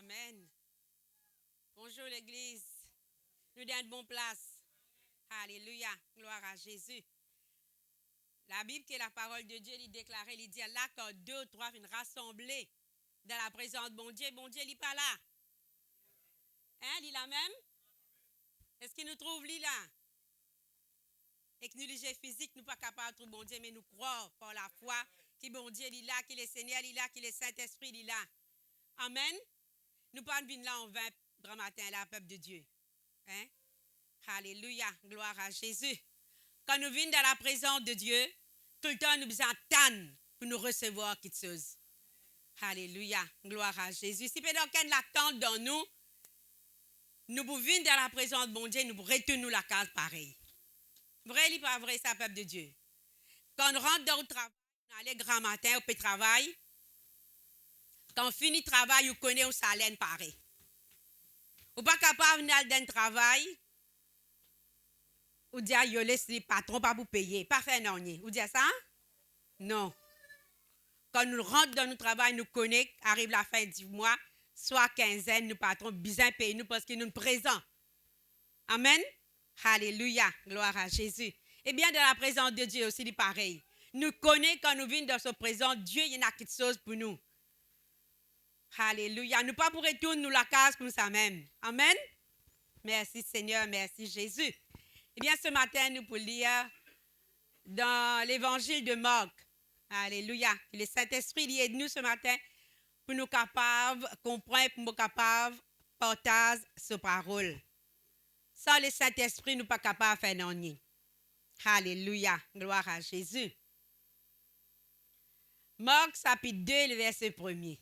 Amen. Bonjour l'Église. Nous sommes de bonne place. Alléluia. Gloire à Jésus. La Bible, qui est la parole de Dieu, il déclare, il dit là quand deux ou trois viennent rassembler dans la présence de bon Dieu, il n'est pas là. Hein, il est là même? Est-ce qu'il nous trouve là? Et que nous, les gens physiques, nous ne sommes pas capables de trouver bon Dieu, mais nous croyons par la foi que bon Dieu est là, qu'il est Seigneur, il est là, qu'il est Saint-Esprit, il est là. Amen. Nous ne sommes pas là en vain, grand matin, là, peuple de Dieu. Hein? Alléluia, gloire à Jésus. Quand nous venons dans la présence de Dieu, tout le temps nous attendons pour nous recevoir quelque chose. Alléluia, gloire à Jésus. Si pendant qu'il y a l'attente dans nous, nous venons dans la présence de mon Dieu, nous retournons la case pareil. Vrai ou pas vrai, ça, peuple de Dieu? Quand on rentre dans le travail, on allait grand matin au travail. Quand on finit le travail, on connaît un salaire pareil. On n'est pas capable d'aller dans le travail. Ou dire, yo laisse les patrons pas pour payer. Pas faire non. Ou dire ça? Non. Quand nous rentrons dans notre travail, nous connaissons, arrive la fin du mois, soit quinzaine, nous patrons bien payer nous parce que nous sommes présents. Amen. Alléluia. Gloire à Jésus. Et bien, dans la présence de Dieu aussi, c'est pareil. Nous connaissons quand nous venons dans sa présence, Dieu, il y a quelque chose pour nous. Alléluia. Nous pas pour retourner nous la case comme ça même. Amen. Merci Seigneur, merci Jésus. Eh bien, ce matin, nous pouvons lire dans l'évangile de Marc. Alléluia. Le Saint-Esprit aide nous ce matin pour nous capables de comprendre, pour nous capables de partager sa parole. Sans le Saint-Esprit, nous ne sommes pas capables de faire non. Alléluia. Gloire à Jésus. Marc, chapitre 2, le verset 1er.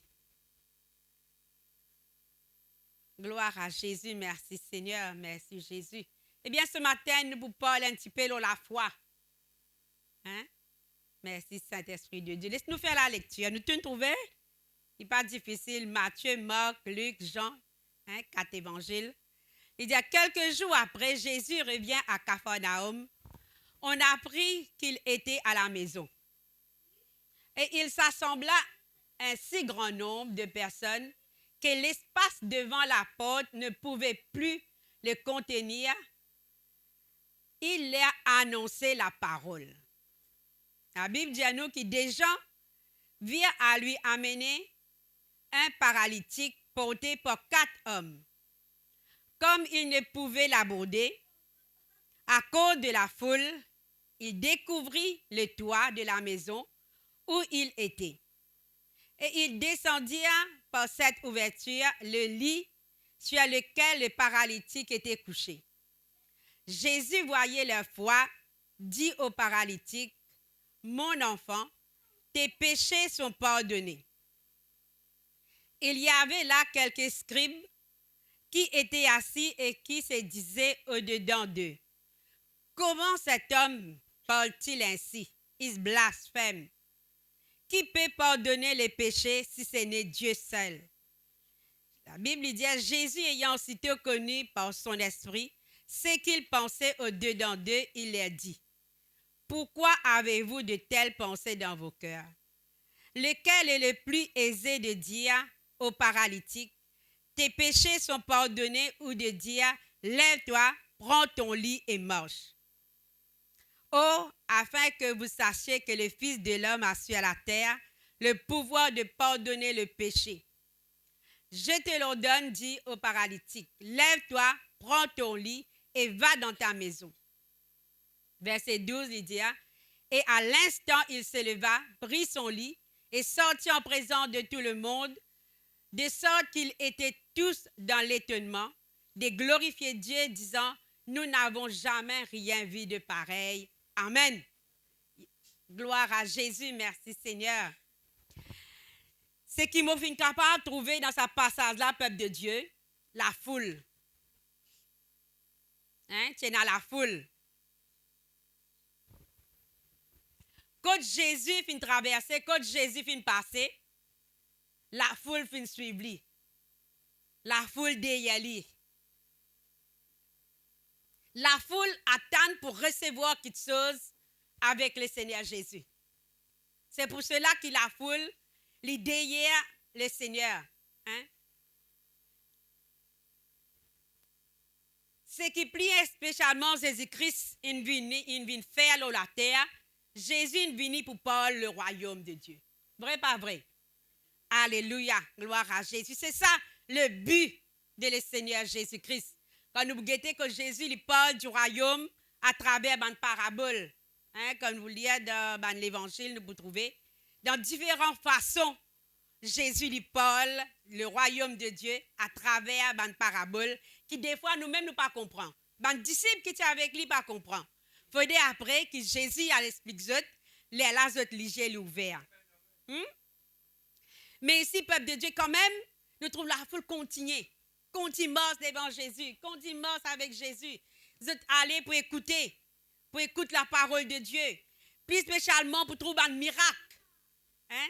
Gloire à Jésus. Merci Seigneur. Merci Jésus. Eh bien, ce matin, nous vous parlons un petit peu de la foi. Hein? Merci, Saint-Esprit de Dieu. Laisse-nous faire la lecture. Nous te trouvons? Il n'est pas difficile. Matthieu, Marc, Luc, Jean, 4 évangiles. Il dit, quelques jours après, Jésus revient à Capharnaüm. On a appris qu'il était à la maison. Et il s'assembla un si grand nombre de personnes que l'espace devant la porte ne pouvait plus le contenir. Il leur a annoncé la parole. La Bible dit à nous que des gens virent à lui amener un paralytique porté par 4 hommes. Comme il ne pouvait l'aborder, à cause de la foule, il découvrit le toit de la maison où il était. Et ils descendirent par cette ouverture le lit sur lequel le paralytique était couché. Jésus voyait leur foi, dit au paralytique, « Mon enfant, tes péchés sont pardonnés. » Il y avait là quelques scribes qui étaient assis et qui se disaient au-dedans d'eux, « Comment cet homme parle-t-il ainsi? Il blasphème. Qui peut pardonner les péchés si ce n'est Dieu seul? » La Bible dit, Jésus ayant aussitôt connu par son esprit ce qu'il pensait au-dedans d'eux, il leur dit, « Pourquoi avez-vous de telles pensées dans vos cœurs? Lequel est le plus aisé de dire au paralytique, tes péchés sont pardonnés, ou de dire, lève-toi, prends ton lit et marche? Oh, afin que vous sachiez que le Fils de l'homme a sur la terre le pouvoir de pardonner le péché. Je te l'ordonne, dit au paralytique, lève-toi, prends ton lit et va dans ta maison. » Verset 12, il dit, et à l'instant, il se leva, prit son lit et sortit en présence de tout le monde, de sorte qu'ils étaient tous dans l'étonnement, de glorifier Dieu, disant, nous n'avons jamais rien vu de pareil. Amen. Gloire à Jésus, merci Seigneur. Ce qui m'a fait capable de trouver dans ce passage-là, peuple de Dieu, la foule. Tu es dans la foule. Quand Jésus finit traverser, quand Jésus finit passer, la foule finit suivre. La foule derrière lui. La foule attend pour recevoir quelque chose avec le Seigneur Jésus. C'est pour cela que la foule, les derrière le Seigneur. Ce qui plie spécialement Jésus-Christ, il vient faire sur la terre. Jésus est venu pour parler le royaume de Dieu. Vrai, pas vrai? Alléluia, gloire à Jésus. C'est ça le but de le Seigneur Jésus-Christ. Quand nous guettons que Jésus il parle du royaume à travers une parabole, hein, comme vous lisez dans l'évangile, nous pouvons trouver, dans différentes façons, Jésus lui parle le royaume de Dieu à travers une parabole qui des fois nous-mêmes nous pas comprendre. Les disciples qui étaient avec lui pas comprendre. Il faut après que Jésus explique les là les ouvert. Mais ici, peuple de Dieu, quand même, nous trouvons la foule continuer. Continue devant Jésus, continue avec Jésus. Vous êtes allés pour écouter la parole de Dieu. Plus spécialement pour trouver un miracle. Hein?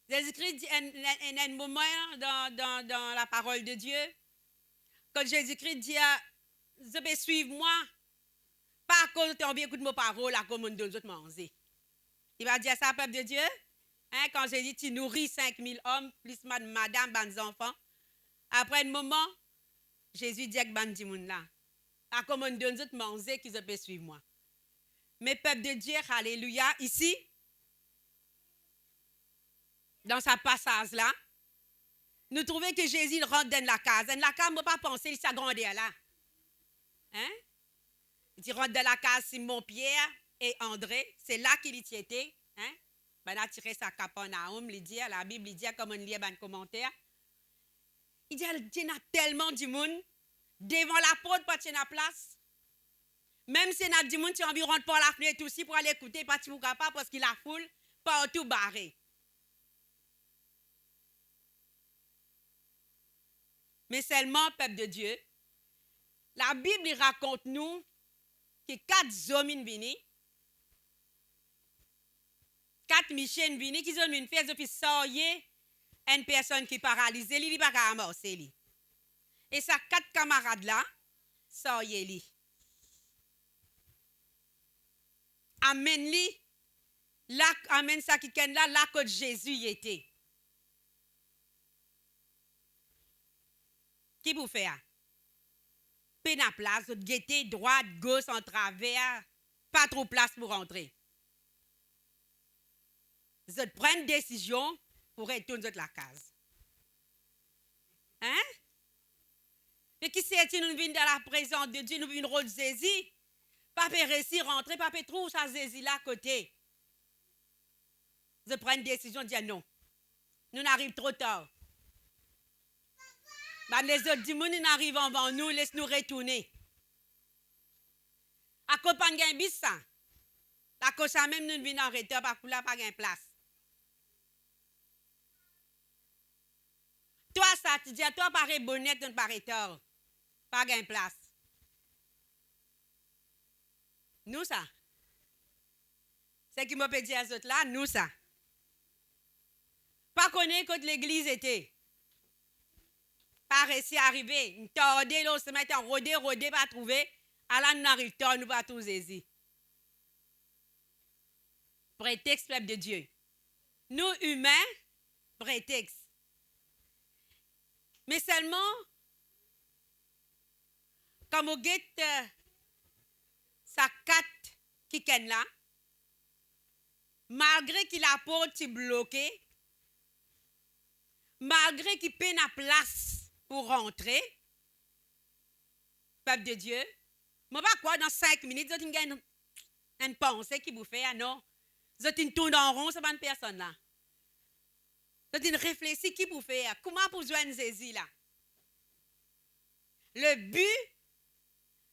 Jésus-Christ dit un moment dans la parole de Dieu, quand Jésus-Christ dit, vous pouvez suivre moi, pas à cause de ton bien écoute ma parole, à cause de nous autres manger. Il va dire ça, peuple de Dieu. Hein, quand Jésus dit, tu nourris 5000 hommes, plus madame, les enfants. Après un moment, Jésus dit à Bandi là, à comment nous autres manger, qu'ils peuvent suivre moi. Mais peuple de Dieu, alléluia, ici, dans ce passage-là, nous trouvons que Jésus rentre dans la case. Dans la case, on ne peut pas penser qu'il s'agrandit là. Hein? Il rentre dans la case Simon-Pierre et André. C'est là qu'il y était. Hein? Ben, a tiré sa Capernaum, il dit, la Bible dit, comme on lit un commentaire. Il dit, il y a tellement de monde. Devant la porte, pas de la place. Même si il y a du monde, tu as envie de rentrer par la fenêtre aussi pour aller écouter, pas de capable parce qu'il a foule, partout barré. Mais seulement, peuple de Dieu, la Bible raconte nous que 4 hommes sont venus, 4 Michel sont venus, qui ont une fait, ils ont sortir une personne qui est paralysée, il n'est pas à amorcer. Et ça, 4 camarades là, sortir. Amène-li, là, amène ça qui est là que Jésus y était. Qui vous fait? Peine à place, guetter droite, gauche, en travers, pas trop place pour rentrer. Vous prenez une décision pour retourner dans la case. Hein? Mais qui c'est que nous venons dans la présence de Dieu, nous venons rôle Jésus, pas peut réussir rentrer, pas peut trouver sa Jésus là à côté. Vous prenez une décision de dire non. Nous n'arrivons trop tard. Ben, les autres du monde arrivent avant nous, laisse-nous retourner. À cause pas de bis ça. À cause ça même nous venons en retard parce que là pas de place. Toi ça tu dis à toi pareil bonnet nous pas retard. Pas de place. Nous ça. C'est qui m'a peut dire à autres là, nous ça. Pas connaître quand l'église était. Pas réussi à arriver. Une tordée, là, on se met en rodé, pas trouver. Alors, nous arrivons tard, nous pas tous saisir. Prétexte, peuple de Dieu. Nous, humains, prétexte. Mais seulement, comme on guette sa 4 qui est là, malgré qu'il a porte bloqué, malgré qu'il peine à place pour rentrer, peuple de Dieu, je ne sais pas quoi, dans 5 minutes, vous avez une pensée qui vous fait, non? Vous avez une tourne en rond, ce n'est pas une personne là. Vous avez une réflexion qui vous fait, comment vous joindre Jésus là? Le but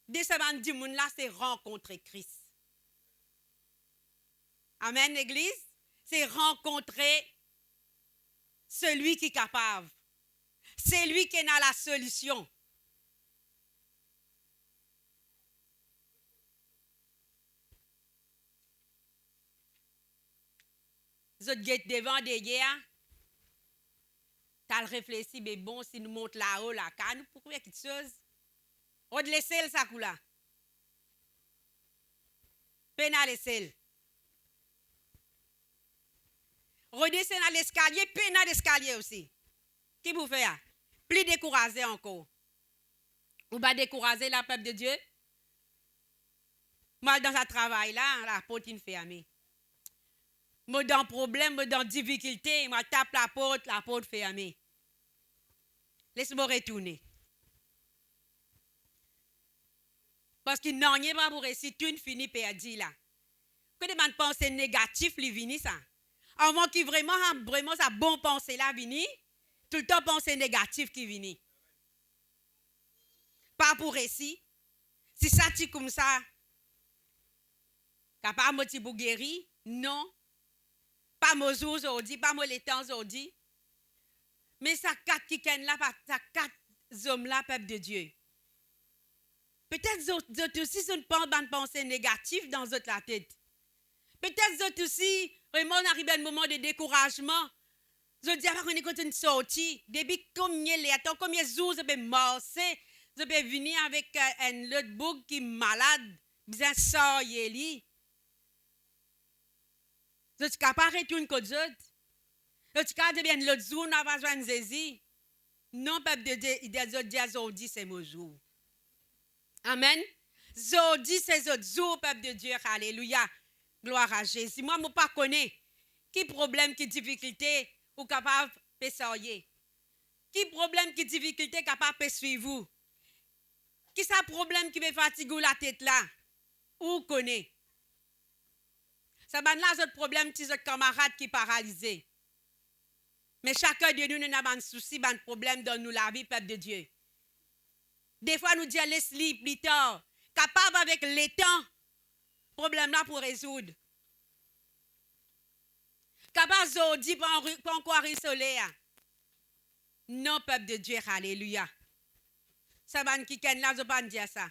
de ce bande du monde là, c'est rencontrer Christ. Amen, l'église? C'est rencontrer celui qui est capable. C'est lui qui a la solution. Vous êtes devant des guerres. Tu as réfléchi, mais bon, si nous montons là-haut, là, nous pourquoi quelque chose? On laisse le sac là. Peine à laisser. Redescendre à l'escalier, peine à l'escalier aussi. Qui vous fait? Plus découragé encore. Ou pas décourager la peuple de Dieu. Moi, dans ce travail-là, la porte est fermée. Moi, dans problème, moi, dans difficulté, moi, tape la porte fermée. Laisse-moi retourner. Parce qu'il n'en a pas pour réussir, tout fini perdu là. Que des pensées négatives, les vini ça. Avant qu'il vraiment sa bonne pensée là vini, tout le temps pensée négative qui vini. Pas pour réussir. Si ça tu comme ça, capable de pour guérir, non. Pas mon jour aujourd'hui, pas mon temps aujourd'hui. Mais ça quatre qui là, ça quatre hommes là, peuple de Dieu. Peut-être d'autres aussi sont pas de pensées négatives dans la tête. Peut-être d'autres aussi, vraiment, on arrive à un moment de découragement. Je dis, avant qu'on est une sortie, depuis combien de temps, combien de jours, je peux marcher, je peux venir avec un autre bouc qui est malade, bien ça, yéli. Je suis capable de retourner comme ça. Je suis capable de bien l'autre jour, on n'a pas besoin de saisir. Non, peuple de Dieu, aujourd'hui, c'est mon jour. Amen. Aujourd'hui, c'est notre jour, peuple de Dieu. Alléluia. Gloire à Jésus. Moi, je ne pas connais qui problème, qui difficulté, ou capable de s'orienter. Qui problème, qui difficulté, capable de suivre vous. Qui ça problème qui me fatigue la tête là? Ou connaît? Ça va là, autre problème, c'est notre camarade qui est paralysé. Mais chacun de nous, nous avons un souci, un problème dans nous, la vie, peuple de Dieu. Des fois, nous disons, laisse-le plus tard. Capable avec le temps, problème là pour résoudre. Capable aujourd'hui, pas encore isolé. Non, peuple de Dieu, alléluia. Ça va qui là, je ne vais pas dire ça.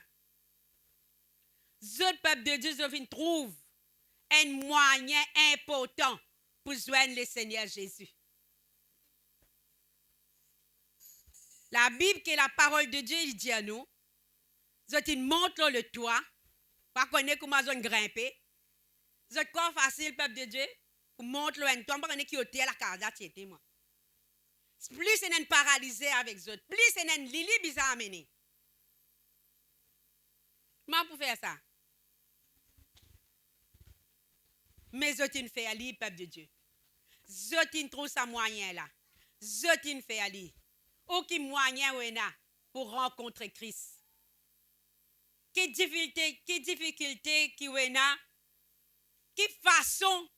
Le peuple de Dieu, je trouve un moyen important pour joindre le Seigneur Jésus. La Bible, qui est la parole de Dieu, il dit à nous, je montre le toit, pas connaître comment je grimper. Je crois facile, peuple de Dieu, pour montrer le toit, pas connaître qui est la case, c'était moi. Plus c'est un paralysé avec eux, plus c'est un lili bizarre amené. Comment pour faire ça? Mais je fais aller, peuple de Dieu. Je trouve ça moyen là. Je fais aller. Aucun moyen pour rencontrer Christ. Quelle difficulté qui est là? Quelle façon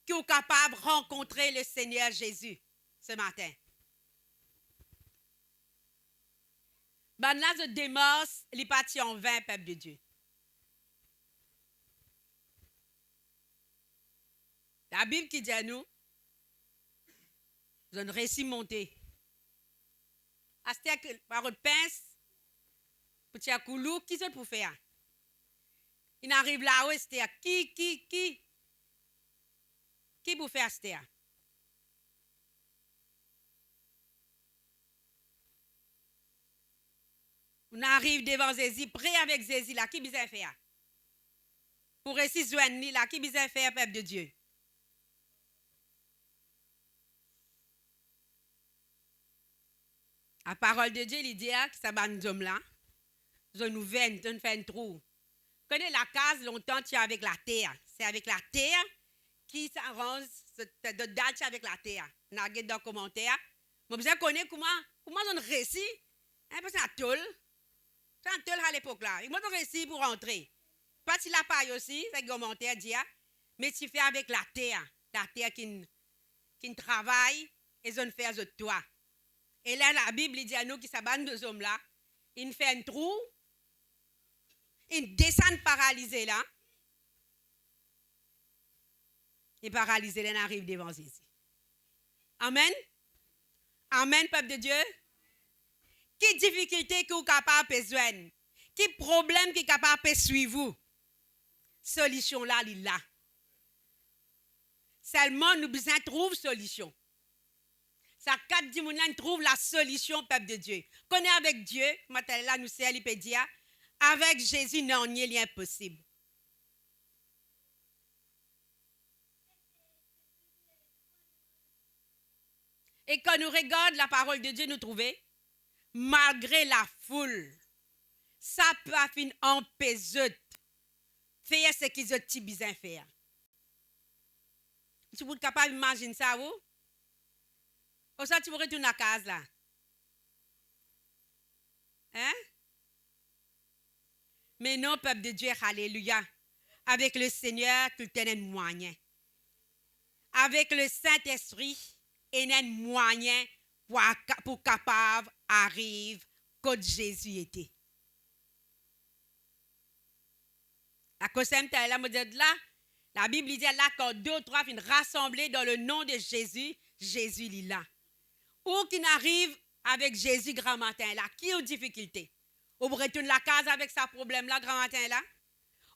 qui est capable de rencontrer le Seigneur Jésus ce matin? Ben là, je démarre les parties en 20, peuple de Dieu. La Bible qui dit à nous, je ne réussis monter. C'est-à-dire par une pince, pour tirer coulou, qui c'est pour faire? Il arrive là-haut, c'est-à-dire qui pour faire c'est-à-dire? On arrive devant Jésus, prêt avec Jésus là, qui besoin faire? Pour réussir joindre là, qui besoin faire, peuple de Dieu? La parole de Dieu, il dit que ça va nous hommes là. Je nous fais un trou. Connais la case longtemps, tu es avec la terre. C'est avec la terre qui s'arrange de date avec la terre. N'a dans le commentaire. Moi, je connais comment on réussit. Parce que c'est un tôle. C'est un tôle à l'époque là. Et moi, on réussit pour rentrer. Pas si la paille aussi, c'est le commentaire dit. Mais tu fais avec la terre qui travaille et je ne fais de toi. Et là, la Bible dit à nous que ça bande deux hommes là. Il fait un trou. Il descend paralysé là. Et paralysé là, il arrive devant Jésus. Amen. Amen, peuple de Dieu. Quelle difficulté que vous êtes capable de joindre? Quel problème qui est capable de suivre vous? Solution là, il est là. Seulement, nous besoin de trouver solution. Ça quatre dit nous trouve la solution, peuple de Dieu. Connaît avec Dieu, maintenant là nous c'est l'ipédia. Avec Jésus, non, il n'y a impossible. Et quand nous regardons la parole de Dieu, nous trouvons, malgré la foule, ça peut fin empêcher faire ce qu'ils ont besoin de faire. Tu êtes capable d'imaginer ça, vous? Ou ça, tu retournes à la case là? Hein? Mais non, peuple de Dieu, alléluia. Avec le Seigneur, tu as un moyen. Avec le Saint-Esprit, il y a un moyen pour capable arriver comme Jésus était. À cause de là, la Bible dit là, quand 2 ou 3 viennent rassembler dans le nom de Jésus, Jésus est là. Ou qui n'arrive avec Jésus grand matin là, qui a une difficulté? Ou vous retournez la case avec sa problème là, grand matin là?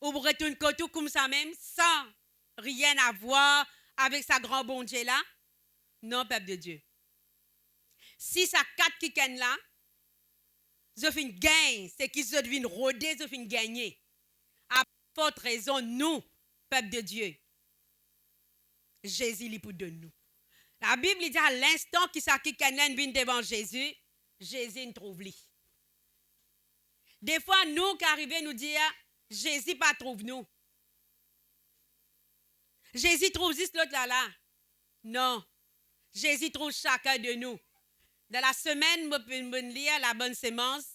Ou vous retournez tout comme ça même, sans rien avoir avec sa grand bon Dieu là? Non, peuple de Dieu. Si ça 4 qui ken là, je fin gagne, c'est qu'ils se viennent rôder, je fin gagner. À forte raison, nous, peuple de Dieu, Jésus est pour de nous. La Bible dit à l'instant que ça qui ken vient devant Jésus, Jésus nous trouve lui. Des fois, nous qui arrivons nous dire, Jésus pas trouve nous. Jésus trouve juste l'autre là. Non. Jésus trouve chacun de nous. Dans la semaine, je peux lire la bonne sémence.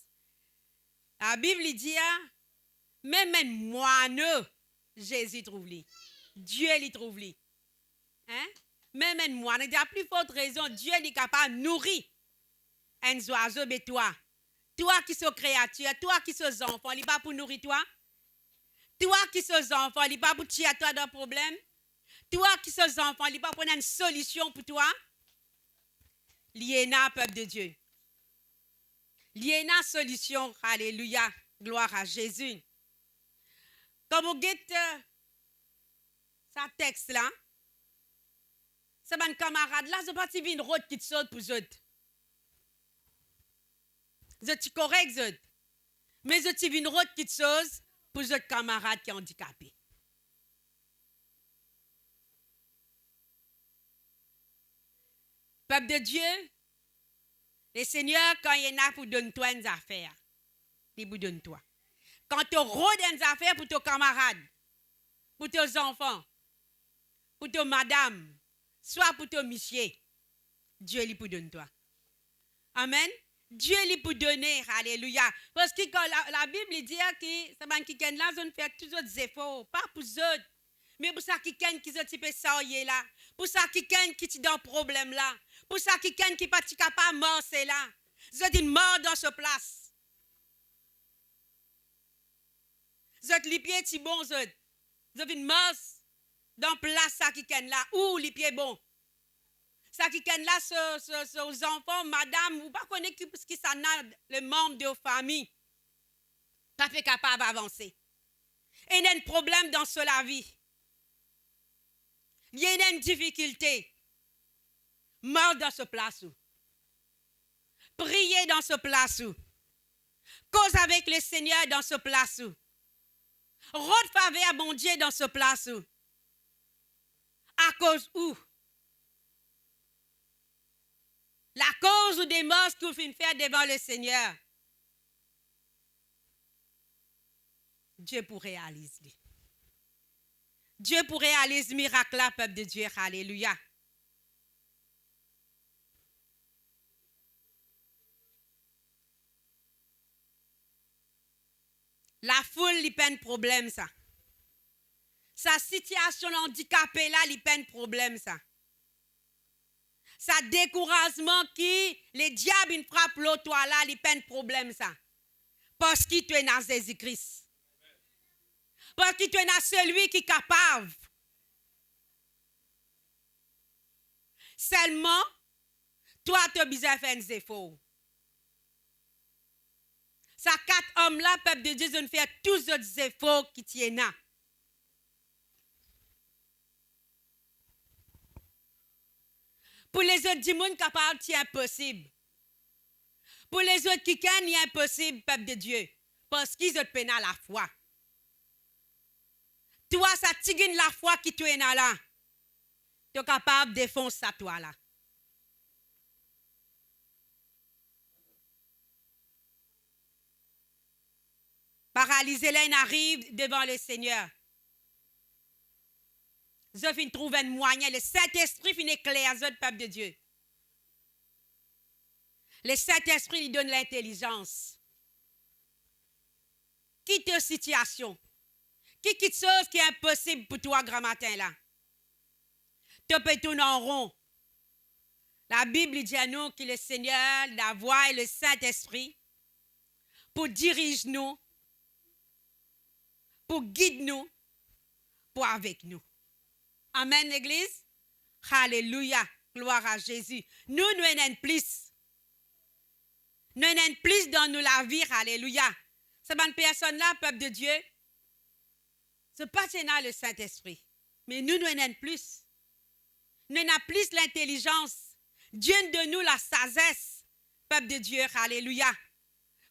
La Bible dit, même moi, Jésus trouve lui. Dieu lui trouve lui. Hein? Même moi, il y a plus forte raison, Dieu est capable de nourrir un oiseau, mais toi. Toi qui es créature, toi qui es enfant, il n'est pas pour nourrir toi. Toi qui es enfant, il n'est pas pour tirer toi d'un problème. Toi qui es enfant, il n'est pas pour une solution pour toi. Liena, peuple de Dieu. Liena, solution. Alléluia. Gloire à Jésus. Comme vous dites, ce texte là, c'est mon camarade là, c'est pas une route qui te saute pour eux. Je suis correct, mais je suis une route qui te saute pour les camarades qui sont handicapés. Peuple de Dieu, le Seigneur, quand il y en a pour donner toi une affaire, il vous donne toi. Quand tu rôdes une affaire pour tes camarades, pour tes enfants, pour tes madames, soit pour tes messieurs, Dieu lui pour donner toi. Amen. Dieu lui pour donner, alléluia. Parce que quand la Bible dit que c'est qui là, on fait toujours des efforts, pas pour eux, mais pour ça qui sont type ça là, pour ça qui est dans problème là, pour ça qui n'est pas capable de mort c'est là. Je dis mort dans ce place. Je dis les pieds sont bons, je dis mort dans place ça qui est là, où les pieds bons. Ça qui est là, aux enfants, madame, vous ne connaissez pas ce qui s'en a, les membres de la famille, pas fait capable d'avancer. Et il y a un problème dans la vie. Il y a une difficulté. Mort dans ce place. Priez dans ce place. Cause avec le Seigneur dans ce place. Rôde faveur à mon Dieu dans ce place. À cause où? La cause des morts que vous faites faire devant le Seigneur. Dieu pourrait réaliser. Dieu pourrait réaliser ce miracle là, peuple de Dieu. Alléluia. La foule, il peine problème, ça. Sa situation handicapée là, il peine problème, ça. Sa découragement qui, les diables, ils frappent l'autre là, il peine problème, ça. Parce qu'il tu es dans Jésus-Christ. Parce que tu es dans celui qui est capable. Seulement, toi, tu as besoin de faire des efforts. Ces 4 hommes-là, peuple de Dieu, ils font tous les efforts qui tiennent là. Pour les autres du monde capable, c'est impossible. Pour les autres qui gagnent, c'est impossible, peuple de Dieu. Parce qu'ils ont peine à la foi. Toi, ça tigine la foi qui tu es là. Tu es capable de défoncer ça, toi là. Paralysé, là, il arrive devant le Seigneur. Je fin trouve un moyen. Le Saint-Esprit fin éclaire le peuple de Dieu. Le Saint-Esprit lui donne l'intelligence. Quitte la situation. Quitte chose qui est impossible pour toi, grand matin là. Tu peux tourner en rond. La Bible dit à nous que le Seigneur, la voix et le Saint-Esprit pour diriger nous, pour guider nous, pour avec nous. Amen, l'Église. Alléluia. Gloire à Jésus. Nous n'en plus. Nous n'en plus dans nous la vie. Alléluia. Ces bonnes personnes-là, peuple de Dieu, ce n'est pas le Saint-Esprit. Mais nous n'en plus. Nous n'avons plus l'intelligence. Dieu de nous la sagesse, peuple de Dieu. Alléluia.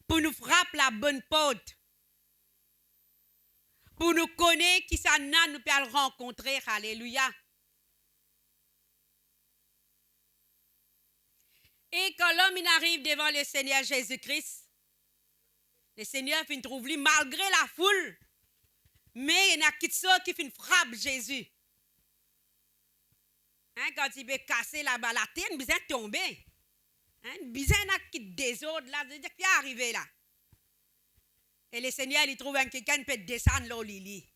Pour nous frapper la bonne porte. Pour nous connaître qui ça nous peut le rencontrer. Alléluia. Et quand l'homme arrive devant le Seigneur Jésus-Christ, le Seigneur fin trouve lui malgré la foule, mais il y a qui fin frappe Jésus. Hein, quand il peut casser la tête, il besoin de tomber. Hein, il besoin de désordre là, il est arrivé là. Et le Seigneur, il trouve quelqu'un qui peut descendre là, Lili.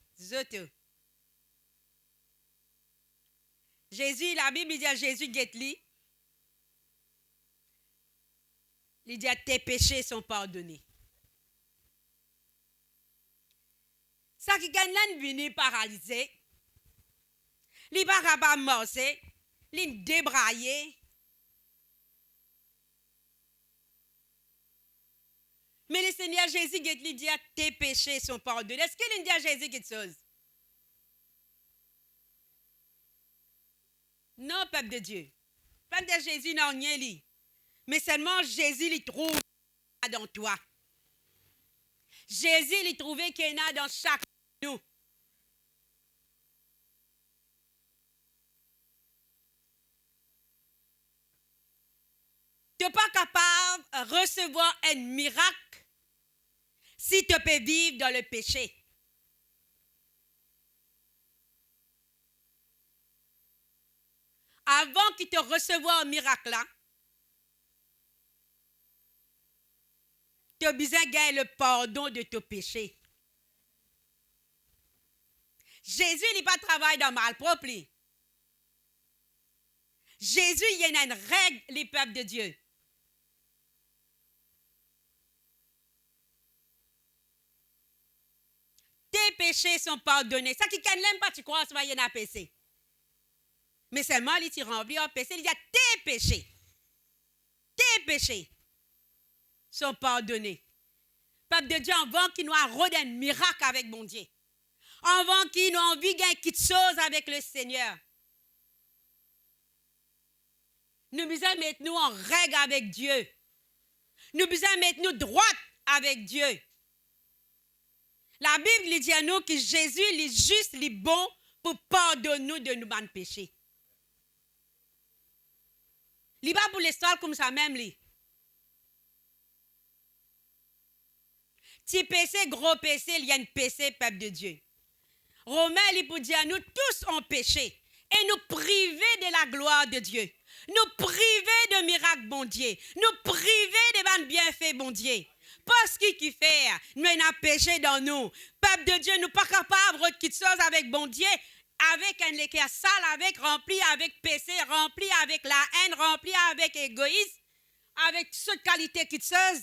Jésus, la Bible dit à Jésus, guette-lui. Il dit, tes péchés sont pardonnés. Ça qui est venu paralysé, il n'est pas capable de marcher, il est débraillé. Mais le Seigneur Jésus lui dit, tes péchés sont pardonnés. Est-ce qu'il dit à Jésus quelque chose? Non, peuple de Dieu. Peuple de Jésus n'a rien dit. Mais seulement Jésus lui trouve dans toi. Jésus lui trouvait qu'il y en a dans chaque de nous. Tu n'es pas capable de recevoir un miracle si tu peux vivre dans le péché. Avant qu'il te recevoir un miracle là, tu as besoin de gagner le pardon de tes péchés. Jésus n'est pas travaillé dans le mal propre. Jésus, il y a une règle, les peuples de Dieu. Tes péchés sont pardonnés. Ça qui n'aime pas, tu crois, il y en a péché. Mais seulement, il t'y remplit en péché. Il dit, tes péchés sont pardonnés. Peuple de Dieu, avant qu'il nous arrête un miracle avec mon Dieu. Avant qu'il nous envie de quelque chose avec le Seigneur. Nous devons mettre nous en règle avec Dieu. Nous devons mettre nous droite avec Dieu. La Bible dit à nous que Jésus est juste, est bon pour pardonner nous de nos péchés. Il n'est pas pour l'histoire comme ça même. Petit péché, gros péché, il y a un péché, peuple de Dieu. Romain, il peut dire à nous, tous ont péché et nous priver de la gloire de Dieu. Nous priver de miracles, bon Dieu. Nous priver de bonnes bienfaits, bon Dieu. Parce qu'il fait, nous avons péché dans nous. Peuple de Dieu, nous ne sommes pas capables de quelque chose avec bon Dieu, avec un équerre sale, avec rempli avec péché, rempli avec la haine, rempli avec égoïsme, avec cette qualité qui chose.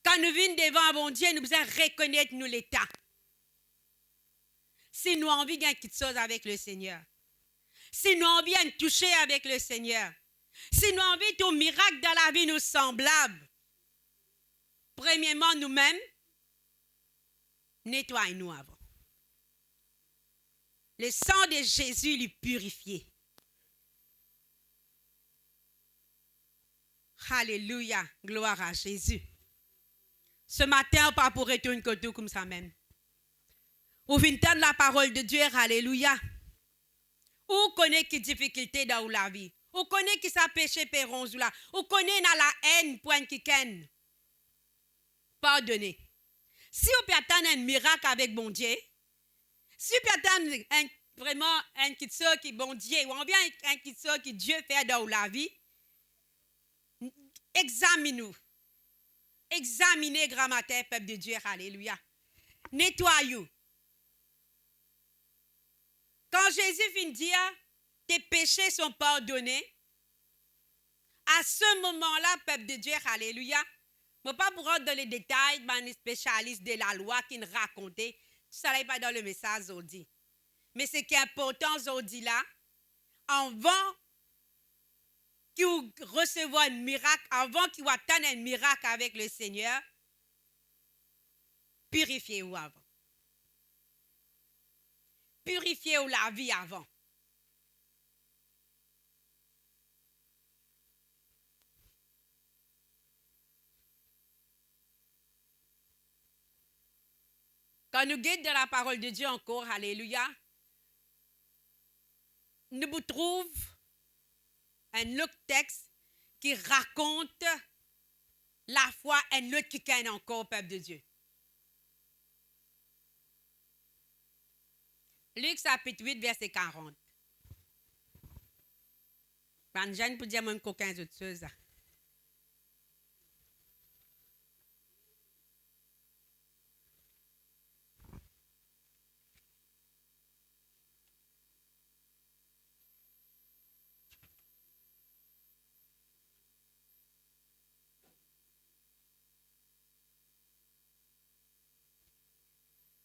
Quand nous venons devant bon Dieu, nous devons reconnaître nous l'état. Si nous avons envie de quelque chose avec le Seigneur. Si nous avons envie de toucher avec le Seigneur. Si nous avons envie de miracle dans la vie nous semblable. Premièrement, nous-mêmes, nettoyons-nous avant. Le sang de Jésus lui purifie. Alléluia, gloire à Jésus. Ce matin, on pas pour retourner comme ça même. Ou entendre la parole de Dieu, alléluia. Ou connaît les difficultés dans la vie. Ou connaît qui ça péché péronze là. Ou connaît na la haine pour un kiken. Pardonnez. Si on peut attendre un miracle avec bon Dieu, si on peut attendre vraiment un kitso qui bon Dieu, ou on vient un kitso qui Dieu fait dans la vie, examinez-nous. Examinez grammaire, peuple de Dieu, alléluia. Nettoyez-vous. Quand Jésus vient dire, tes péchés sont pardonnés, à ce moment-là, peuple de Dieu, alléluia, je ne vais pas vous rentrer dans les détails, mais spécialiste de la loi qui nous racontait, tout ça n'est pas dans le message aujourd'hui. Mais ce qui est important aujourd'hui là, avant qu'il recevez un miracle, avant qu'il atteigne un miracle avec le Seigneur, purifiez-vous avant. Purifiez-vous la vie avant. Quand nous guidons dans la parole de Dieu encore, alléluia, nous vous trouvons un autre texte qui raconte la foi, un autre qui gagne encore, peuple de Dieu. Luc chapitre 8, verset 40. Quand je pour dire même qu'aucun autre chose.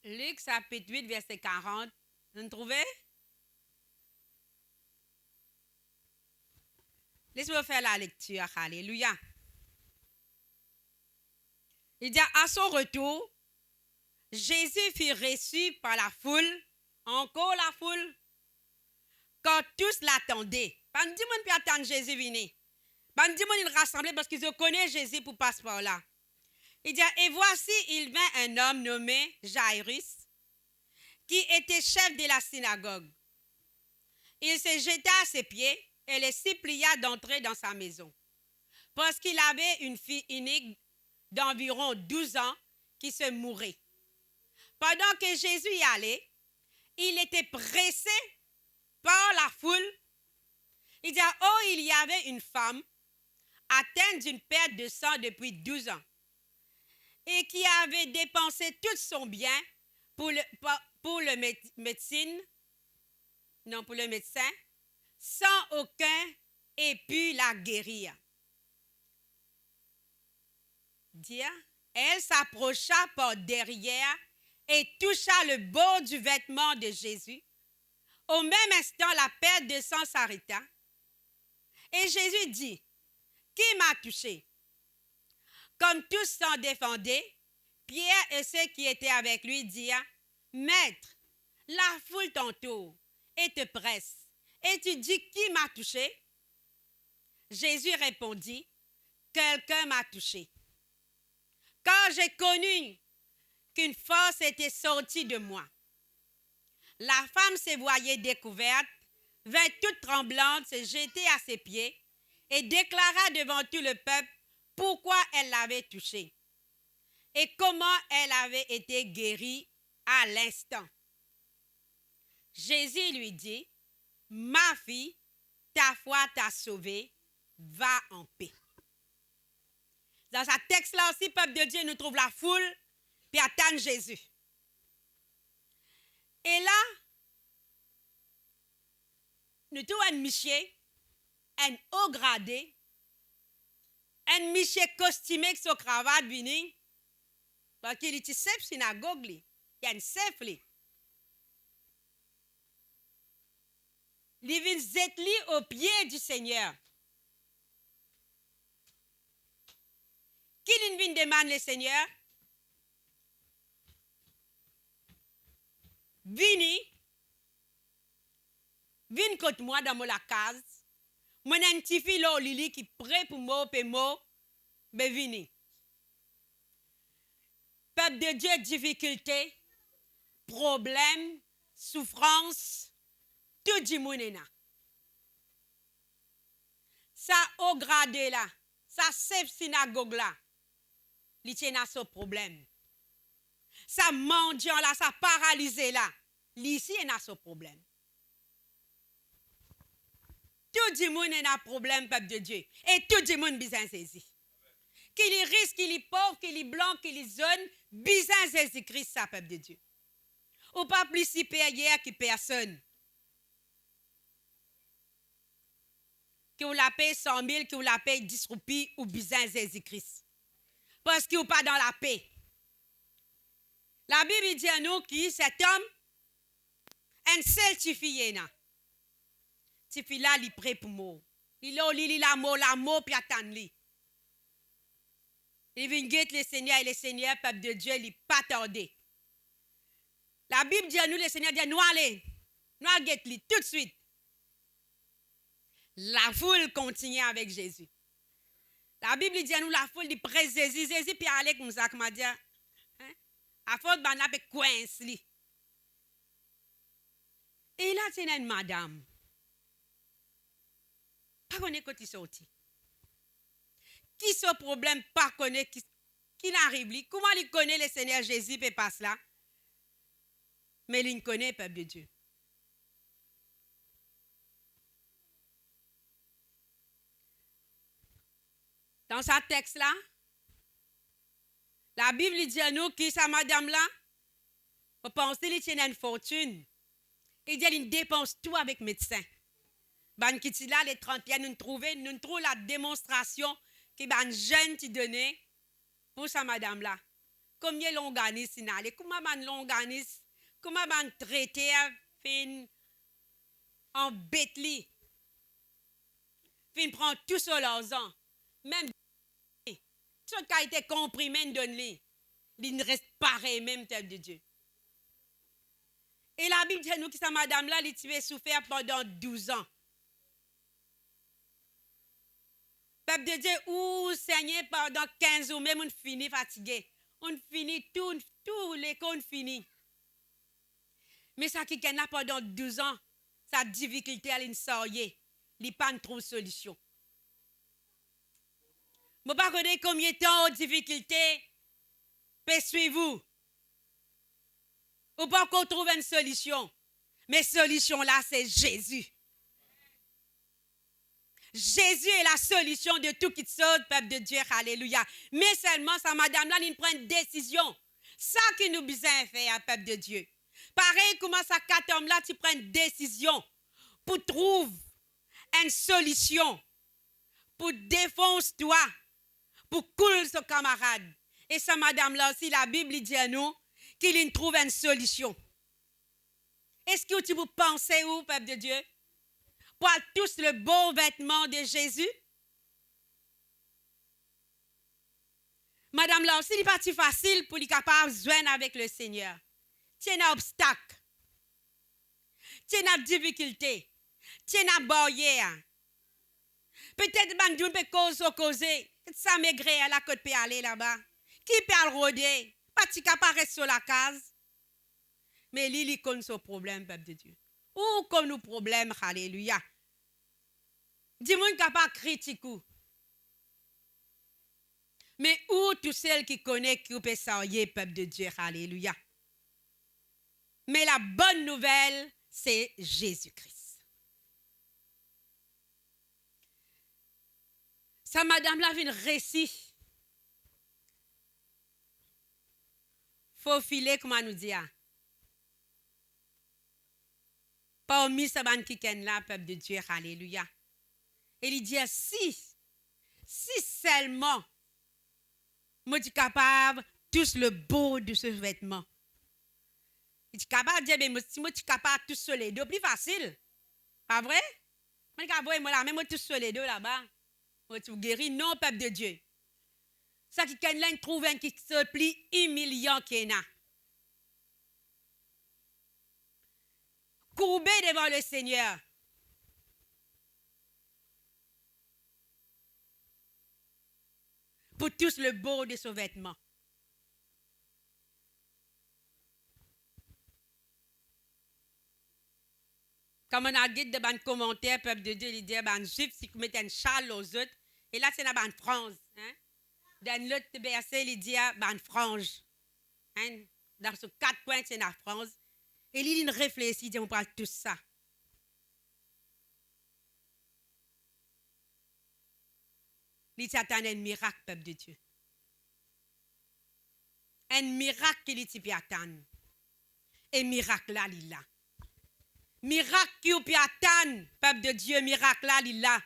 Luc chapitre 8, verset 40. Vous trouvez? Laissez-moi faire la lecture. Alléluia. Il dit, à son retour, Jésus fut reçu par la foule, encore la foule, quand tous l'attendaient. Pas de monde peut attendre Jésus venir. Pas de monde il rassemblait parce qu'ils connaissent Jésus pour passer par là. Il dit, et voici, il vint un homme nommé Jairus, qui était chef de la synagogue. Il se jeta à ses pieds et le supplia d'entrer dans sa maison, parce qu'il avait une fille unique d'environ 12 ans qui se mourait. Pendant que Jésus y allait, il était pressé par la foule. Il dit, oh, il y avait une femme atteinte d'une perte de sang depuis 12 ans et qui avait dépensé tout son bien pour le médecin, sans aucun éput la guérir. Dire, elle s'approcha par derrière et toucha le bord du vêtement de Jésus. Au même instant, la perte de sang s'arrêta. Et Jésus dit, qui m'a touché? Comme tous s'en défendaient, Pierre et ceux qui étaient avec lui dirent, Maître, la foule t'entoure et te presse. Et tu dis, qui m'a touché? Jésus répondit, quelqu'un m'a touché. Quand j'ai connu qu'une force était sortie de moi. La femme se voyait découverte, vint toute tremblante se jeter à ses pieds et déclara devant tout le peuple pourquoi elle l'avait touché et comment elle avait été guérie à l'instant. Jésus lui dit, ma fille, ta foi t'a sauvée, va en paix. Dans ce texte-là aussi, peuple de Dieu, nous trouve la foule, puis attend Jésus. Et là, nous trouvons un monsieur, un haut gradé, un monsieur costumé avec son cravate vini, parce qu'il est chef synagogue, il y a un chef. Il vient zetli au pied du Seigneur. Qui vient demander le Seigneur? Vini, viens contre moi dans la case. Moi, un petit fille là, Lili, qui est prêt pour moi, mais vini. Peuple de Dieu, difficulté, problème, souffrance, tout du monde est là. ça haut gradé là, ça chef synagogue là, il tient à ce problème. Ça mendiant là, ça paralysé là, ici il a ce problème. Tout le monde a un problème, peuple de Dieu. Et tout le monde a besoin de saisir. Qu'il est riche, qu'il est pauvre, qu'il est blanc, qu'il est jaune, besoin de Jésus-Christ, ça, peuple de Dieu. Ou pas plus supérieur que personne. Que vous la paye 100 000, que vous la paye 10 roupies, ou besoin de Jésus-Christ. Parce qu'il n'est pas dans la paix. La Bible dit à nous que cet homme, un seul suffit. Cette fille-là, il est prêt pour mourir. Il a la mort, puis attend lui. Il vient guetter le Seigneur, et le Seigneur, peuple de Dieu, il n'est pas tardé. La Bible dit à nous, le Seigneur dit, nous allons guetter lui tout de suite. La foule continue avec Jésus. La Bible dit à nous, la foule dit, près Jésus, puis allez comme ça, comme dit, à force de la coince lui. Et là, c'est une madame. Pas connaît quand il sorti. Qui ce problème pas connaît qui n'arrive lui? Comment il connaît le Seigneur Jésus et passe là? Mais il connaît peuple de Dieu. Dans ce texte là, la Bible dit à nous que sa madame là, vous pensez qu'il tient une fortune. Il dit qu'il dépense tout avec médecin. Ban qui là les 30 ans nous trouvons la démonstration que ban jeune qui donnait pour sa madame là. Combien l'organisme sinale, comment ban l'organisme, comment ban traité fin en bête li. Fin prend tout sur l'argent. Même ce qui a été comprimé donne li. Il ne reste pas même tête de Dieu. Et la Bible dit nous que sa madame là, elle a souffert pendant 12 ans. Peuple de Dieu, ou Seigneur, pendant 15 jours, même on finit fatigué. On finit tout les qu'on finit. Mais ça qui est là pendant 12 ans, sa difficulté à l'insorier, il n'y a pas trop de solution. Je ne sais pas combien de temps de difficulté peut suivre. Ou pas qu'on trouve une solution. Mais solution là, c'est Jésus. Jésus est la solution de tout qui saute, peuple de Dieu, alléluia. Mais seulement, sa madame-là, il prend une décision. Ça qui nous besoin de faire, peuple de Dieu. Pareil, comment ça, 4 hommes-là, tu prends une décision pour trouver une solution, pour défoncer toi, pour couler son camarade. Et sa madame-là aussi, la Bible dit à nous qu'il trouve une solution. Est-ce que tu vous pensez où, peuple de Dieu? Pour tous le beau vêtement de Jésus. Madame là aussi, il n'est pas si facile pour lui capable de joindre avec le Seigneur. Tiens un obstacle. Tiens une difficulté. Tiens une barrière. Peut-être que peut causer. Ça maigret à la côte peut aller là-bas. Qui peut le rôder? Pas si capable rester sur la case. Mais lui, il connaît son problème, peuple de Dieu. Ou comme nos problèmes, alléluia. Dis-moi capable de critiquer. Mais où tous ceux qui connaissent qui peut s'arrier, peuple de Dieu, alléluia. Mais la bonne nouvelle, c'est Jésus-Christ. Ça, madame là, vient récit. Faut filer, comment nous dire. Parmi ce ban qui est là, peuple de Dieu, alléluia. Et il dit, si seulement, moi je suis capable, tous le beau de ce vêtement. Je suis capable de dire, mais si moi je suis capable, tous sur les deux, plus facile. Pas vrai? Moi, je suis capable, moi, même tous sur les deux là-bas. Moi, tu guéris, non, peuple de Dieu. Ça qui est là, il trouve un qui se plie humiliant qui est là. Courbé devant le Seigneur. Pour tous le beau de son vêtement. Comme on a dit de ban commentaire, peuple de Dieu, il dit, ban juif, si vous mettez un châle aux autres, et là, c'est dans ban France. Hein? Dans l'autre verset, il dit, ban frange. Hein? Dans ce 4 points, c'est la France. Et il réfléchit, il dit, on parle tout ça. Il s'attend à un miracle, peuple de Dieu. Un miracle qu'il t'y attend. Et miracle là, il là. Miracle qui peut attendre, peuple de Dieu, miracle là, il là.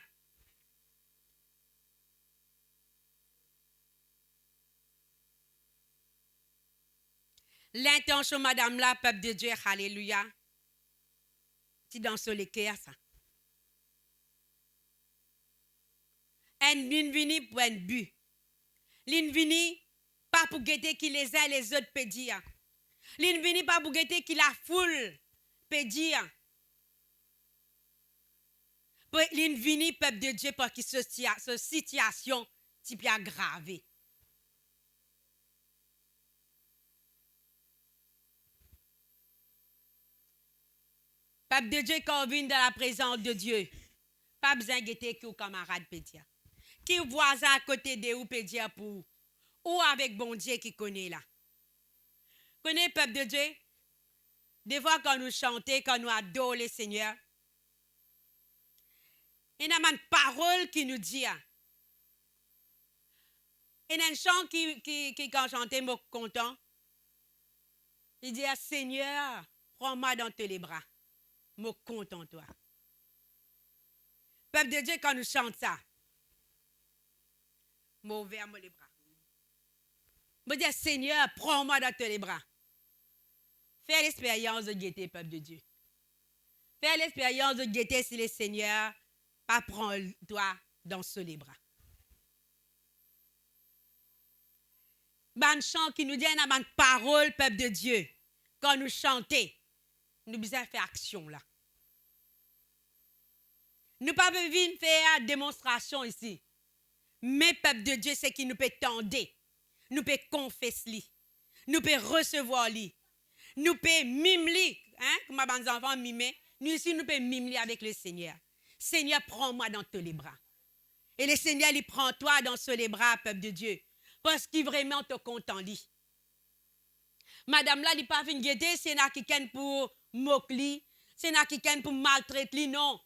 L'intention, madame là, peuple de Dieu, alléluia. C'est dans ce l'équerre, ça. Une vini pour un but. L'une vini pas pour guetter qui les uns les autres peut dire. L'une vini pas pour guetter qui la foule peut dire. L'une vini peuple de Dieu pour que cette situation t'y peut aggraver. Peuple de Dieu quand vient dans la présence de Dieu, pas besoin de guetter qui ou camarade peut dire. Qui voisin à côté de vous peut dire pour ou avec bon Dieu qui connaît là. Connaît peuple de Dieu? Des fois quand nous chantons, quand nous adorons le Seigneur, il y a une parole qui nous dit. Il y a un chant qui quand chantait, me content. Il dit, Seigneur, prends-moi dans tes bras. Me content toi. Peuple de Dieu, quand nous chantons ça, m'ouvert les bras. Me dire, Seigneur, prends-moi dans tes bras. Fais l'expérience de guetter, peuple de Dieu. Fais l'expérience de guetter si le Seigneur pas prend toi dans les bras. Ban chant qui nous dit une parole, peuple de Dieu. Quand nous chantons, nous devons faire action là. Nous ne pouvons pas venir faire démonstration ici. Mais peuple de Dieu, c'est qui nous peut tendre. Nous peut confesser. Nous peut recevoir lui. Nous peut mimer. Hein? Comme mes enfants mimer. Nous ici, nous peut mimer avec le Seigneur. Seigneur, prends-moi dans tous les bras. Et le Seigneur, il prend toi dans les bras, peuple de Dieu. Parce qu'il vraiment te content lui. Madame là, il pas venir guetter, c'est n'a quelqu'un pour moquer, c'est n'a quelqu'un pour maltraiter, non.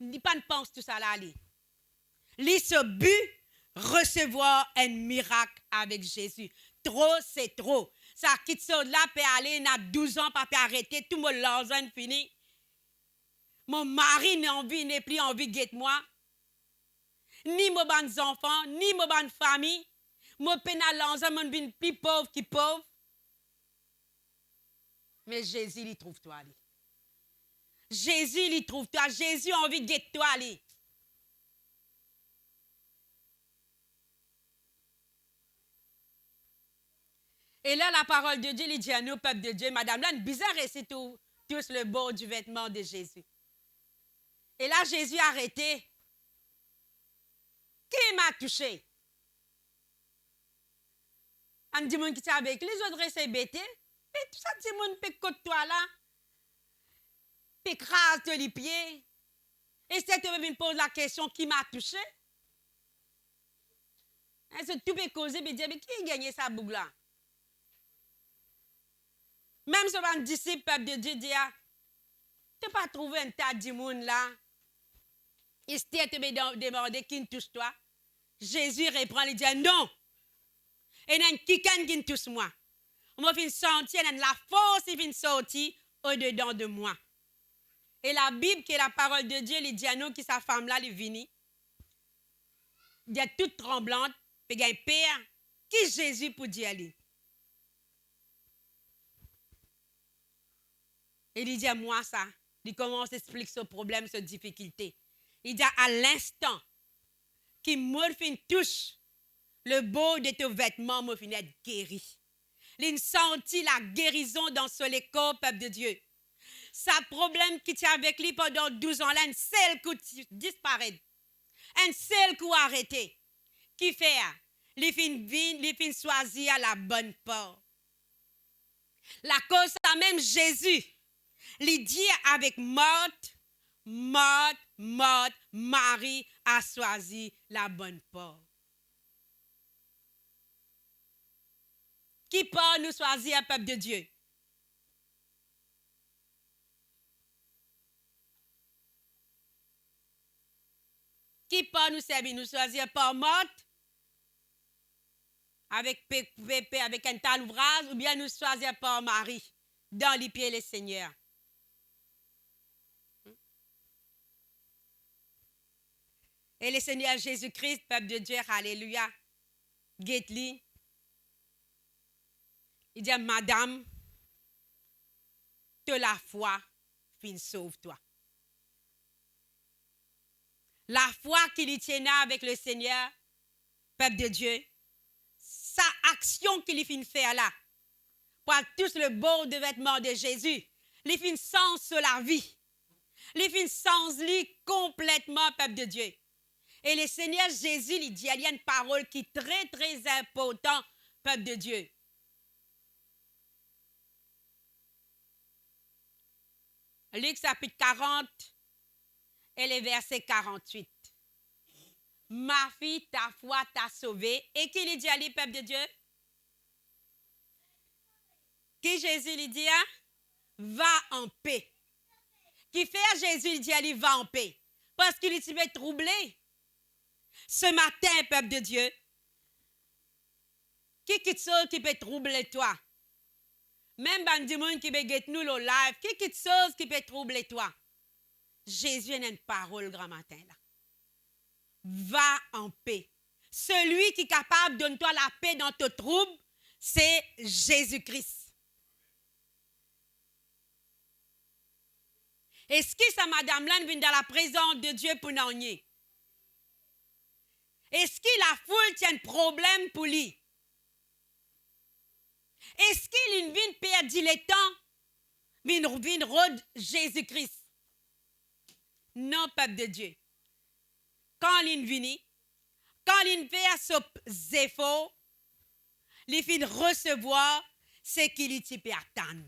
Il pas ne pense tout ça là. Lui ce but, recevoir un miracle avec Jésus. Trop, c'est trop. Ça quitte ça là, peut aller, il a 12 ans, pas peut arrêter, tout mon l'argent fini. Mon mari n'est plus envie de guetter moi. Ni mes bonnes enfants, ni mes bonnes familles. Mon pénal l'argent, mon bin plus pauvre qui pauvre. Mais Jésus, il trouve toi. Jésus, il trouve toi. Jésus a envie de guetter toi. Et là, la parole de Dieu, il dit à nous, peuple de Dieu, madame, là, bizarre, c'est tous le bord du vêtement de Jésus. Et là, Jésus a arrêté. Qui m'a touché? On dit, mon qui est avec les autres, c'est bêté. Et tout ça, c'est mon peut côté toi là. Puis crase les pieds. Et c'est tu me pose la question, qui m'a touché? C'est tout peut causer, mais dire, mais qui a gagné sa boucle là? Même si un disciple, peuple de Dieu, dit, tu n'as pas trouvé un tas de monde là. Il s'est demandé qui ne touche toi. Jésus reprend, il dit, non. Et il y a quelqu'un qui ne touche moi. On m'a fait sentir, la force qui vient sortir au-dedans de moi. Et la Bible, qui est la parole de Dieu, il dit à nous que sa femme-là, elle est venue. Il est toute tremblante, puis il y a un père, qui Jésus pour dire aller. Et il dit à moi ça. Il commence à expliquer ce problème, cette difficulté. Il dit à l'instant qu'il me fait touche, le beau de tes vêtements me fait être guéri. Il sentit la guérison dans ce corps, peuple de Dieu. Sa problème qui tient avec lui pendant 12 ans, là, un seul coup disparaît. Un seul coup arrêté. Qui fait? Il fin choisir la bonne porte. La cause, c'est même Jésus. Il dit avec Marthe, Marie a choisi la bonne porte. Qui peut nous choisir un peuple de Dieu? Qui peut nous servir? Nous choisir par Marthe, avec Pépé, avec un tal ouvrage, ou bien nous choisir par Marie, dans les pieds les seigneurs. Et le Seigneur Jésus-Christ, peuple de Dieu, alléluia, guette-li. Il dit, Madame, de la foi, fin sauve-toi. La foi qu'il tient avec le Seigneur, peuple de Dieu, sa action qu'il fin faire là, pour tous le beau de vêtements de Jésus, il fin sens sur la vie. Il fin sens lui complètement, peuple de Dieu. Et le Seigneur Jésus, il dit, il y a une parole qui est très, très importante, peuple de Dieu. Luc chapitre 40 et le verset 48. Ma fille, ta foi t'a sauvée. Et qui lui dit à lui, peuple de Dieu? Qui Jésus lui dit? Hein? Va en paix. Qui fait à Jésus, il dit à lui, va en paix. Parce qu'il est troublé. Ce matin, peuple de Dieu, qui peut troubler toi? Même Bandimoun qui peut guetter nous le live, qui peut troubler toi? Jésus a une parole grand matin là. Va en paix. Celui qui est capable de donner toi la paix dans ton trouble, c'est Jésus-Christ. Est-ce que sa madame là vient dans la présence de Dieu pour nous nier? Est-ce que la foule tient un problème pour lui? Est-ce qu'il vient perdre le temps? Vient rôde Jésus-Christ? Non, peuple de Dieu. Quand il vient, quand il fait ce effort, il fait recevoir ce qu'il peut attendre.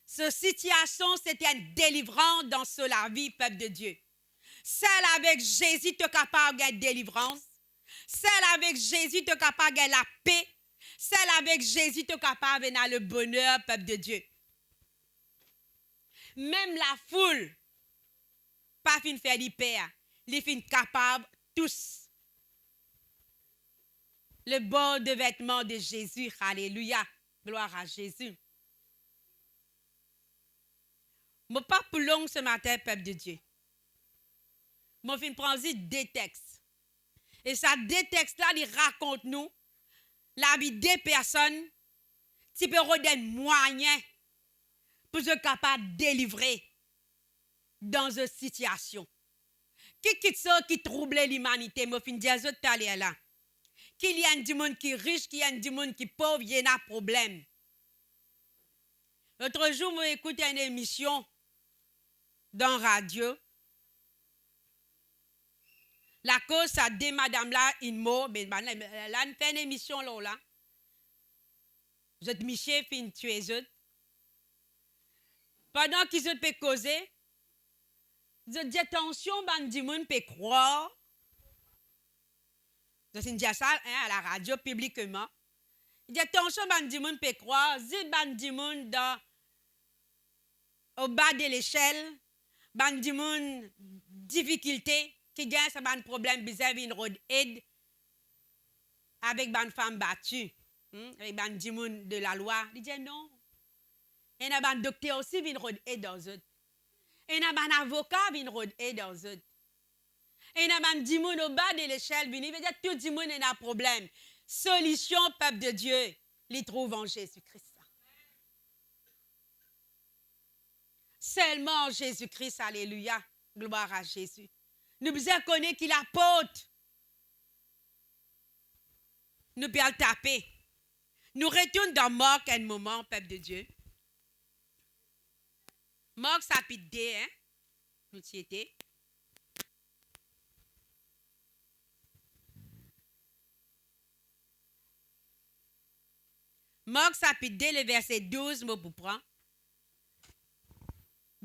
Cette situation, c'était une délivrance dans la vie, peuple de Dieu. Celle avec Jésus, tu es capable de délivrance. Celle avec Jésus, tu es capable de la paix. Celle avec Jésus, tu es capable de le bonheur, peuple de Dieu. Même la foule, pas fin faire l'hyper, les fin capable tous. Le bord de vêtements de Jésus, alléluia, gloire à Jésus. Je ne pas pour long ce matin, peuple de Dieu. Je fin prendre des textes. Et ça, des textes-là, ils racontent nous la vie des personnes qui peuvent donner moyens pour être capable de délivrer dans une situation. Qui trouble l'humanité, je fin dire tout à l'heure là. Qu'il y a du monde qui est riche, qu'il y a du monde qui est pauvre, il y a un problème. L'autre jour, j'ai écouté une émission dans la radio. La cause, ça dit madame là, une mot, mais là, on fait une émission là. Vous êtes Michel, fin tuer eux. Pendant qu'ils peuvent causer, vous êtes dit attention, bandi moun peut croire. Vous êtes dit ça à la radio publiquement. Il dit attention, bandi moun peut croire. Zit bandi moun au bas de l'échelle, bandi moun difficulté. Qui gagne ça un problème bizarre une road aide avec une femme battue avec un dimoun de la loi il dit non et na un docteur aussi vient road aide dans eux et na un avocat vient road aide dans eux et na un dimoun au bas de l'échelle vient veut dire tout dimoun a un problème solution peuple de Dieu les trouve en Jésus-Christ seulement Jésus-Christ alléluia gloire à Jésus. Nous devons connaître qu'il apporte. Nous pouvons le taper. Nous retournons dans Marc un moment, peuple de Dieu. Marc chapitre 2, hein? Nous y étions. Marc chapitre 2, le verset 12, je vous prends.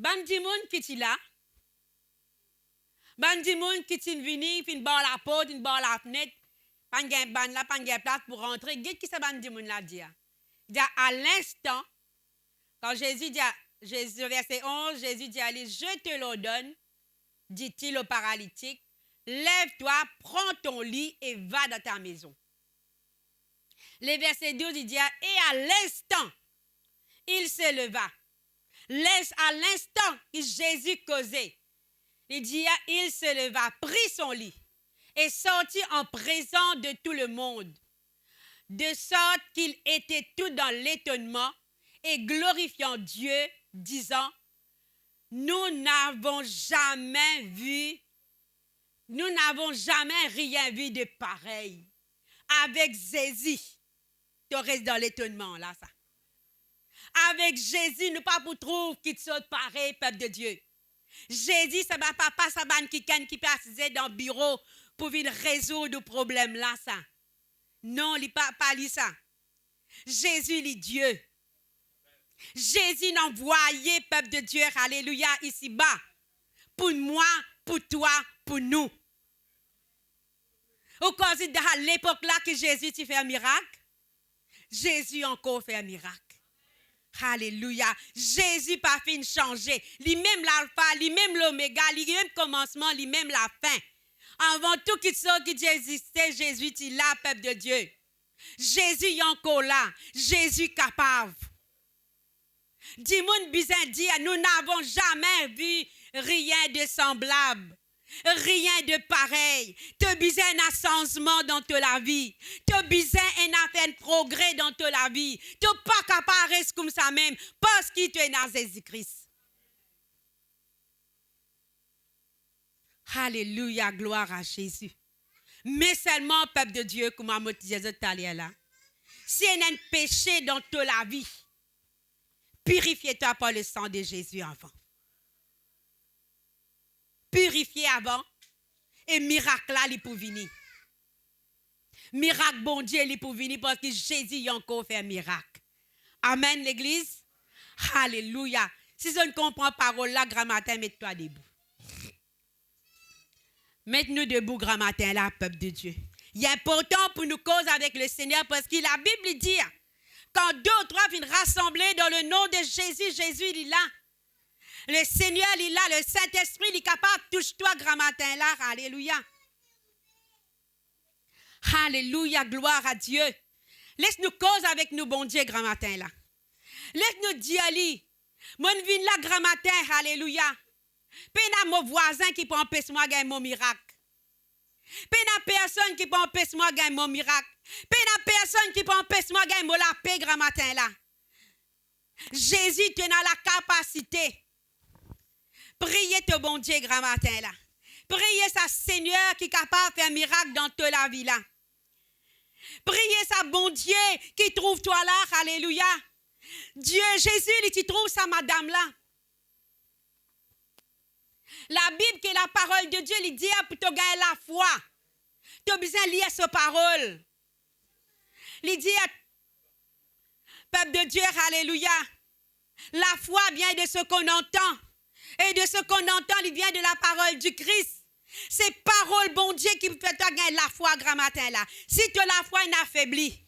Bandi moun qui ti là. Bandi moun qui ti vini, fin bar la porte, fin bar la fenêtre. Pas de ban là, pas de place pour rentrer. Qu'est-ce que ça bandi moun là dit? Il dit à l'instant, quand Jésus dit, Jésus, verset 11, Jésus dit, allez, je te l'ordonne, dit-il au paralytique, lève-toi, prends ton lit et va dans ta maison. Le verset 12, il dit, et à l'instant, il se leva. À l'instant que Jésus causait, il dit, il se leva, prit son lit et sortit en présence de tout le monde, de sorte qu'il était tout dans l'étonnement et glorifiant Dieu, disant, nous n'avons jamais rien vu de pareil. Avec Jésus, tu restes dans l'étonnement là, ça. Avec Jésus, nous pas pour trouver qui te saute pareil, peuple de Dieu. Jésus, ça va pas ça va qui passe dans le bureau pour venir résoudre le problème là, ça. Non, il pas ça. Jésus, il est Dieu. Jésus n'a envoyé, peuple de Dieu, alléluia, ici-bas, pour moi, pour toi, pour nous. Au cas à l'époque là que Jésus tu fait un miracle, Jésus encore fait un miracle. Alléluia. Jésus pas fin changer. Lui-même l'alpha, lui-même l'oméga, lui-même commencement, lui-même la fin. Avant tout qu'il soit qui existait, Jésus est là, peuple de Dieu. Jésus est encore là. Jésus est capable. Dis-moi bizarre dit, nous n'avons jamais vu rien de semblable. Rien de pareil. Tu as besoin d'un changement dans ta vie. Tu as besoin d'un progrès dans ta vie. Tu n'es pas capable de rester comme ça même parce que tu es dans Jésus-Christ. Alléluia, gloire à Jésus. Mais seulement, peuple de Dieu, comme je disais tout à l'heure là, si il y a un péché dans ta vie, purifie-toi par le sang de Jésus avant. Purifier avant et miracle là, il peut venir. Miracle, bon Dieu, il peut venir parce que Jésus a encore fait un miracle. Amen, l'église. Alléluia. Si je ne comprends pas parole là, grand matin, mets-toi debout. Mets-nous debout, grand matin là, peuple de Dieu. Il est important pour nous causer avec le Seigneur parce que la Bible dit, quand deux ou trois viennent rassembler dans le nom de Jésus, Jésus il est là. Le Seigneur, il est là, le Saint-Esprit, il est capable, touche-toi, grand matin là, alléluia. Alléluia, gloire à Dieu. Laisse-nous cause avec nous, bon Dieu, grand matin là. Laisse-nous dire, mon vin là, grand matin, alléluia. Pena mon voisin qui peut empêcher moi de gagner mon miracle. Pena personne qui peut empêcher moi de gagner mon miracle. Pena personne qui peut empêcher moi de gagner la paix, grand matin là. Jésus, tu as la capacité. Priez ton bon Dieu grand matin là. Priez sa Seigneur qui est capable de faire un miracle dans toute la vie là. Priez sa bon Dieu qui trouve toi là. Alléluia. Dieu, Jésus, il trouve sa madame là. La Bible qui est la parole de Dieu, il dit pour te gagner la foi. Tu as besoin de lire sa parole. Il dit, peuple de Dieu, alléluia. La foi vient de ce qu'on entend. Et de ce qu'on entend, il vient de la parole du Christ. C'est parole, bon Dieu, qui fait toi gagner la foi, grand matin là. Si tu as la foi, il affaibli.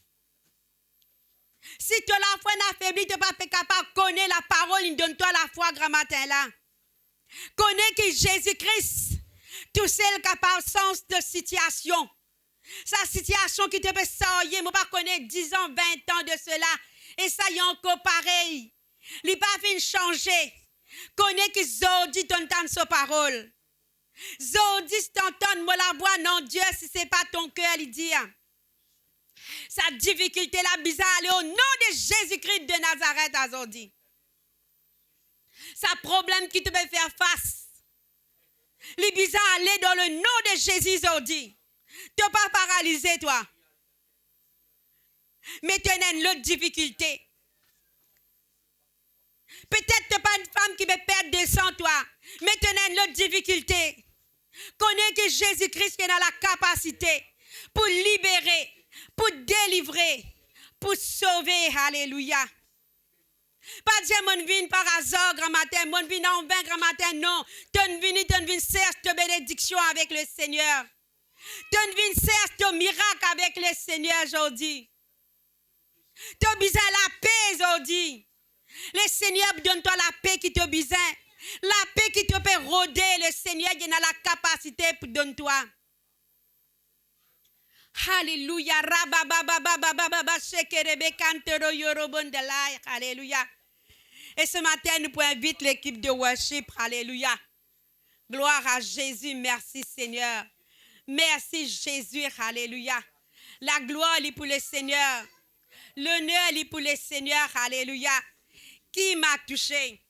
Si tu as la foi, il affaibli, tu n'es pas capable de connaître la parole, il donne toi la foi, grand matin là. Connais que Jésus-Christ, tout seul capable sens de situation. Sa situation qui te peut sortir, je ne pas connaître 10 ans, 20 ans de cela. Et ça y est encore pareil. Il n'a pas fait changer. Connais que Zodi t'entend sa parole. Zodi t'entend moi la voix, non Dieu, si ce n'est pas ton cœur, il dit. Sa difficulté, la bizarre, aller au nom de Jésus-Christ de Nazareth à Zodi. Sa problème qui te peut faire face. Les bizarres, aller dans le nom de Jésus, Zodi. Tu n'es pas paralysé, toi. Mais tu as une autre difficulté. Peut-être tu n'es pas une femme qui veut perdre des sang, toi. Mais tu as une autre difficulté. Connais que Jésus-Christ est dans la capacité pour libérer, pour délivrer, pour sauver. Alléluia. Pas dire mon vin par hasard grand matin, mon vin en vain grand matin, non. Ton vin cherche ta bénédiction avec le Seigneur. Ton vin cherche ton miracle avec le Seigneur aujourd'hui. Tu besoin la paix aujourd'hui. Le Seigneur donne-toi la paix qui te besoin. La paix qui te peut rôder. Le Seigneur il a la capacité pour donner toi. Alléluia. Alléluia. Et ce matin, nous pouvons inviter l'équipe de worship. Alléluia. Gloire à Jésus. Merci Seigneur. Merci Jésus. Alléluia. La gloire est pour le Seigneur. L'honneur est pour le Seigneur. Alléluia. Qui m'a touché?